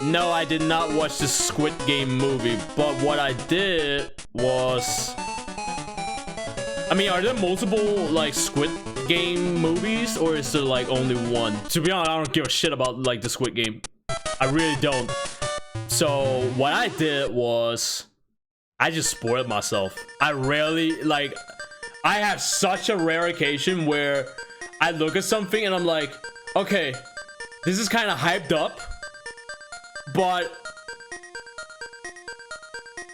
No, I did not watch the Squid Game movie, but what I did was... I mean, are there multiple, like, Squid Game movies, or is there, like, only one? To be honest, I don't give a shit about, like, the Squid Game. I really don't. So, what I did was... I just spoiled myself. I rarely, like... I have such a rare occasion where I look at something and I'm like, okay, this is kind of hyped up, but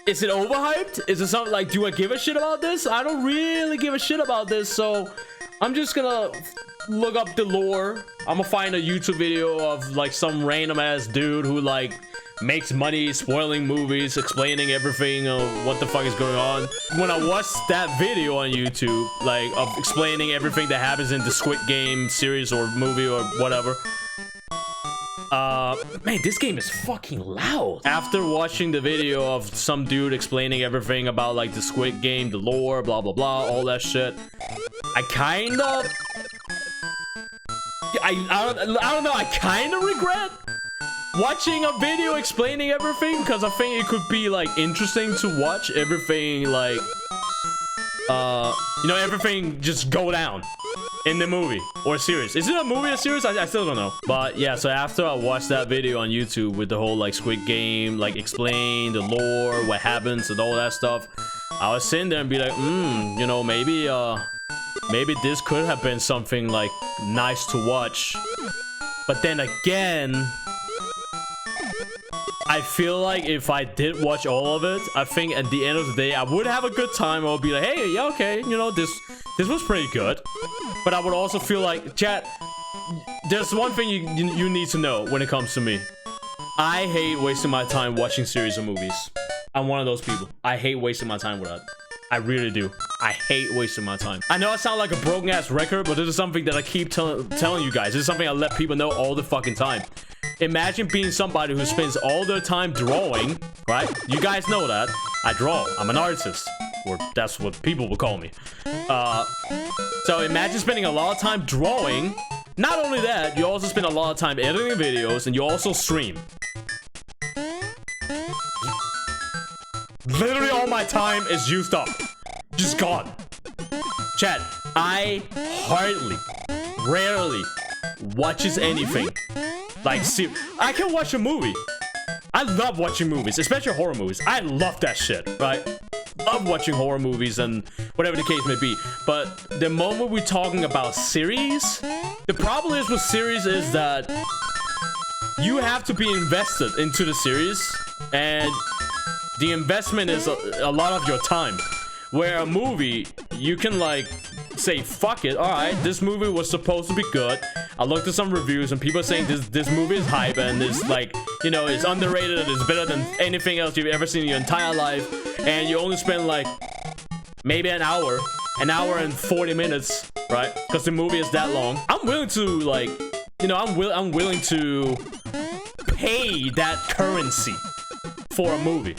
is it overhyped? Is it something like, do I give a shit about this? I don't really give a shit about this, so I'm just gonna look up the lore. I'm gonna find a YouTube video of like some random ass dude who like makes money spoiling movies, explaining everything of what the fuck is going on. When I watched that video on YouTube, like of explaining everything that happens in the Squid Game series or movie or whatever, man, this game is fucking loud. After watching the video of some dude explaining everything about like the Squid Game, the lore, blah blah blah, all that shit, I kind of I don't know, I kind of regret watching a video explaining everything, because I think it could be like interesting to watch everything, like you know, everything just go down in the movie or series. Is it a movie or series? I still don't know. But yeah, so after I watched that video on YouTube with the whole like Squid Game, like explain the lore, what happens and all that stuff, I was sitting there and be like, you know, maybe this could have been something like nice to watch. But then again, I feel like if I did watch all of it, I think at the end of the day, I would have a good time. I would be like, hey, yeah, okay, you know, this was pretty good. But I would also feel like, chat, there's one thing you need to know when it comes to me. I hate wasting my time watching series or movies. I'm one of those people. I hate wasting my time with that. I really do. I hate wasting my time. I know I sound like a broken ass record, but this is something that I keep telling you guys. This is something I let people know all the fucking time. Imagine being somebody who spends all their time drawing, right? You guys know that. I draw. I'm an artist. Or that's what people will call me. So imagine spending a lot of time drawing. Not only that, you also spend a lot of time editing videos, and you also stream. Literally all my time is used up. Just gone. Chat, I rarely watches anything. Like, see, I can watch a movie. I love watching movies, especially horror movies. I love that shit, right? Love watching horror movies and whatever the case may be. But the moment we're talking about series, the problem is with series is that you have to be invested into the series, and the investment is a lot of your time. Where a movie, you can like say, fuck it, alright, this movie was supposed to be good. I looked at some reviews and people are saying this movie is hype and it's like, you know, it's underrated and it's better than anything else you've ever seen in your entire life. And you only spend like maybe an hour and 40 minutes, right? Because the movie is that long. I'm willing to like, you know, I'm willing to pay that currency for a movie.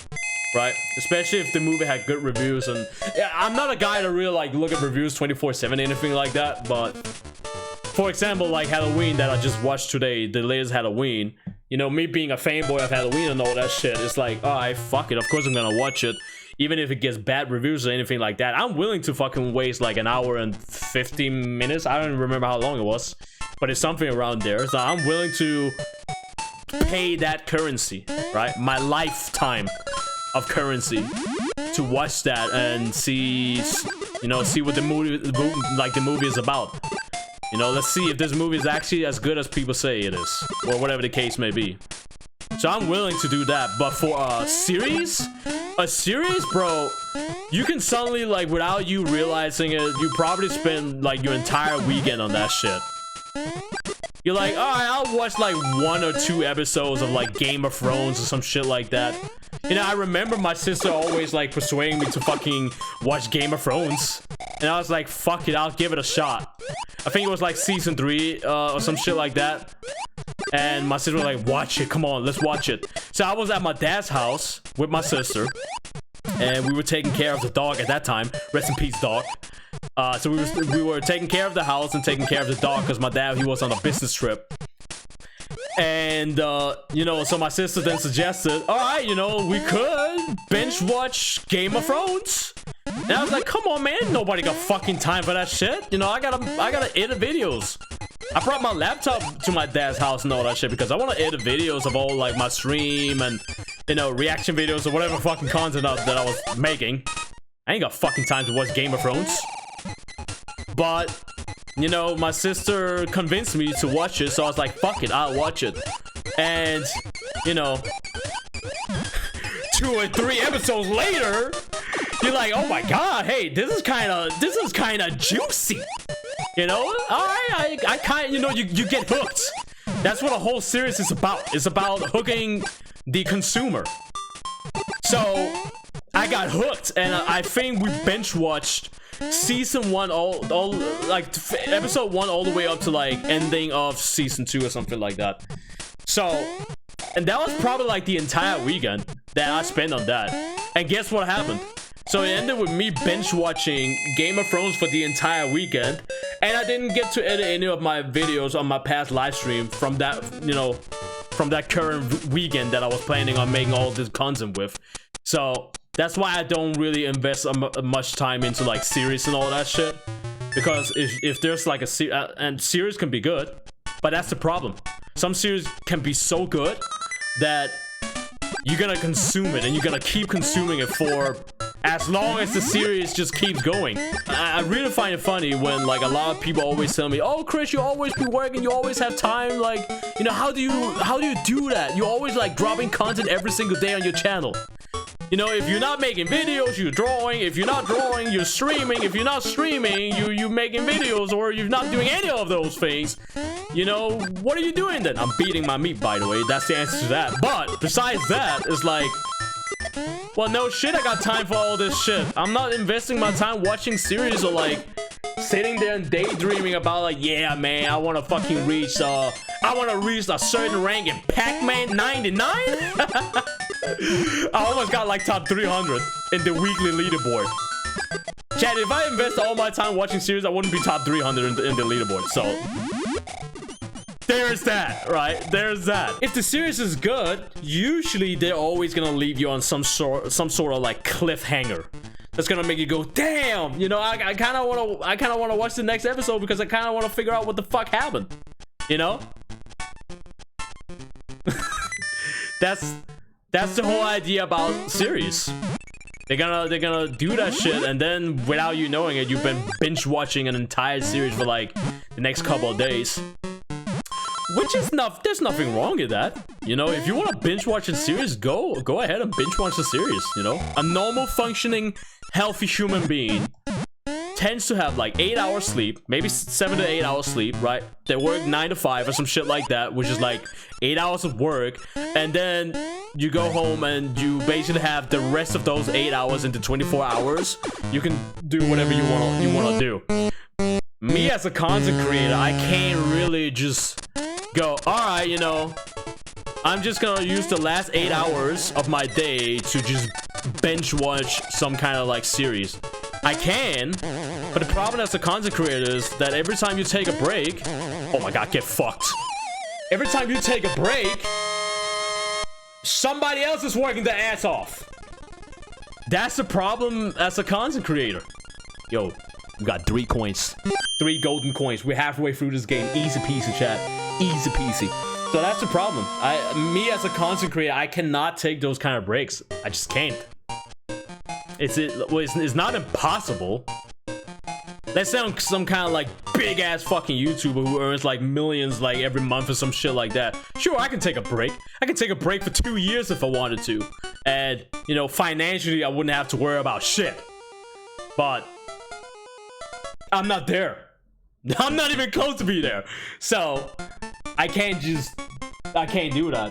Right, especially if the movie had good reviews. And yeah, I'm not a guy to really like look at reviews 24/7 anything like that, but for example, like Halloween that I just watched today, the latest Halloween, you know, me being a fanboy of Halloween and all that shit, it's like, alright, fuck it, of course I'm gonna watch it, even if it gets bad reviews or anything like that. I'm willing to fucking waste like an hour and 15 minutes. I don't even remember how long it was, but it's something around there. So I'm willing to pay that currency, right? My lifetime of currency to watch that and see, you know, see what the movie is about. You know, let's see if this movie is actually as good as people say it is, or whatever the case may be. So I'm willing to do that. But for a series, bro, you can suddenly, like, without you realizing it, you probably spend like your entire weekend on that shit. You're like, alright, I'll watch like 1 or 2 episodes of like Game of Thrones or some shit like that. You know, I remember my sister always like persuading me to fucking watch Game of Thrones. And I was like, fuck it, I'll give it a shot. I think it was like season 3 or some shit like that. And my sister was like, watch it, come on, let's watch it. So I was at my dad's house with my sister. And we were taking care of the dog at that time. Rest in peace, dog. So we were taking care of the house and taking care of the dog because my dad, he was on a business trip. And you know, so my sister then suggested, all right, you know, we could binge watch Game of Thrones. And I was like, come on, man, nobody got fucking time for that shit. You know, I gotta edit videos. I brought my laptop to my dad's house and all that shit because I want to edit videos of all like my stream and, you know, reaction videos or whatever fucking content that I was making. I ain't got fucking time to watch Game of Thrones. But, you know, my sister convinced me to watch it, so I was like, fuck it, I'll watch it. And, you know, 2 or 3 episodes later, you're like, oh my god, hey, this is kind of juicy. You know, all right, I kind of, you know, you get hooked. That's what the whole series is about. It's about hooking the consumer. So I got hooked, and I think we binge watched season 1 all like episode 1 all the way up to like ending of season 2 or something like that. So, and that was probably like the entire weekend that I spent on that. And guess what happened? So it ended with me binge watching Game of Thrones for the entire weekend, and I didn't get to edit any of my videos on my past live stream from that, you know, from that current weekend that I was planning on making all this content with. So that's why I don't really invest much time into like series and all that shit, because if there's like a and series can be good, but that's the problem. Some series can be so good that you're gonna consume it and you're gonna keep consuming it for as long as the series just keeps going. I really find it funny when like a lot of people always tell me, oh Chris, you always be working, you always have time, like, you know, how do you do that? You always like dropping content every single day on your channel. You know, if you're not making videos, you're drawing. If you're not drawing, you're streaming. If you're not streaming, you're making videos, or you're not doing any of those things. You know, what are you doing then? I'm beating my meat, by the way. That's the answer to that. But besides that, it's like, well, no shit, I got time for all this shit. I'm not investing my time watching series or like sitting there and daydreaming about like, yeah, man, I want to fucking reach, I want to reach a certain rank in Pac-Man 99. I almost got like top 300 in the weekly leaderboard. Chad, if I invest all my time watching series, I wouldn't be top 300 in the leaderboard. So there's that, right? There's that. If the series is good, usually they're always gonna leave you on some sort of like cliffhanger that's gonna make you go, damn, you know, I kind of want to watch the next episode because I kind of want to figure out what the fuck happened, you know. That's the whole idea about series. They're gonna do that shit, and then without you knowing it, you've been binge watching an entire series for like the next couple of days. Which is there's nothing wrong with that. You know, if you want to binge watch a series, go ahead and binge watch the series, you know. A normal functioning healthy human being tends to have like 8 hours sleep, maybe 7 to 8 hours sleep, right? They work 9 to 5 or some shit like that, which is like 8 hours of work, and then you go home and you basically have the rest of those 8 hours into 24 hours. You can do whatever you want to do. Me as a content creator, I can't really just go, all right, you know, I'm just gonna use the last 8 hours of my day to just binge watch some kind of like series. I can, but the problem as a content creator is that every time you take a break, oh my god, get fucked. Every time you take a break, somebody else is working their ass off. That's the problem as a content creator. Yo, we got 3 coins, 3 golden coins. We're halfway through this game. Easy peasy, chat. Easy peasy. So that's the problem. Me as a content creator, I cannot take those kind of breaks. I just can't. It's not impossible. Let's say I'm some kind of like big ass fucking YouTuber who earns like millions like every month or some shit like that. Sure, I can take a break. I can take a break for 2 years if I wanted to, and you know, financially I wouldn't have to worry about shit. But I'm not there. I'm not even close to be there. So I can't do that.